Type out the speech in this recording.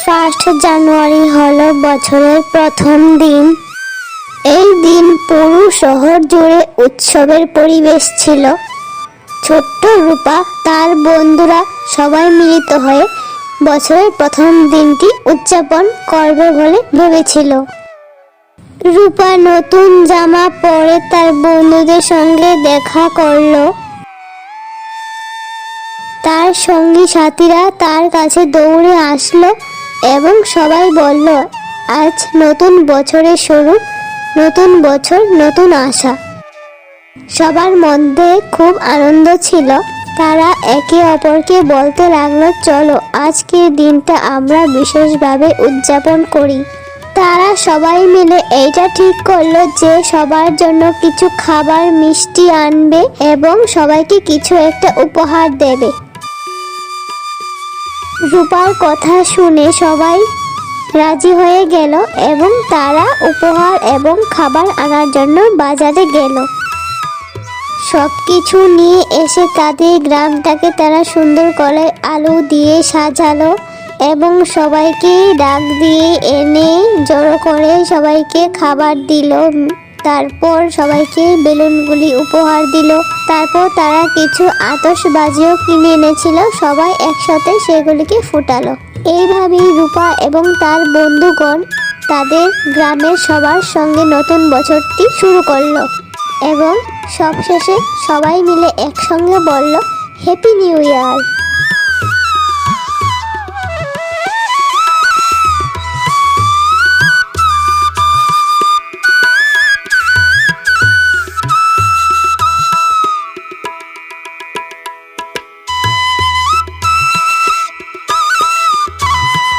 1 জানুয়ারি হলো বছরের প্রথম দিন। এই দিন পুরো শহর জুড়ে উৎসবের পরিবেশ ছিল। ছোট্ট রূপা তার বন্ধুরা সবাই মিলিত হয়ে বছরের প্রথম দিনটি উদযাপন করবে বলে ভেবেছিল। রূপা নতুন জামা পরে তার বন্ধুদের সঙ্গে দেখা করলো। তার সঙ্গী সাথীরা তার কাছে দৌড়ে আসলো এবং সবাই বলল, আজ নতুন বছরের শুরু, নতুন বছর, নতুন আশা। সবার মধ্যে খুব আনন্দ ছিল। তারা একে অপরকে বলতে লাগলো, চলো আজকের দিনটা আমরা বিশেষভাবে উদযাপন করি। তারা সবাই মিলে এইটা ঠিক করলো যে সবার জন্য কিছু খাবার, মিষ্টি আনবে এবং সবাইকে কিছু একটা উপহার দেবে। রূপার কথা শুনে সবাই রাজি হয়ে গেল এবং তারা উপহার এবং খাবার আনার জন্য বাজারে গেল। সবকিছু নিয়ে এসে তাদের গ্রামটাকে তারা সুন্দর করে আলো দিয়ে সাজালো এবং সবাইকে ডাক দিয়ে এনে জড়ো করে সবাইকে খাবার দিল। তারপর সবাইকে বেলুনগুলি উপহার দিল। তারপর তারা কিছু আতশবাজিও কিনে এনেছিল। সবাই একসাথে সেগুলিকে ফুটালো। এইভাবেই রূপা এবং তার বন্ধুগণ তাদের গ্রামের সবার সঙ্গে নতুন বছরটি শুরু করলো এবং সবশেষে সবাই মিলে একসঙ্গে বলল, হ্যাপি নিউ ইয়ার।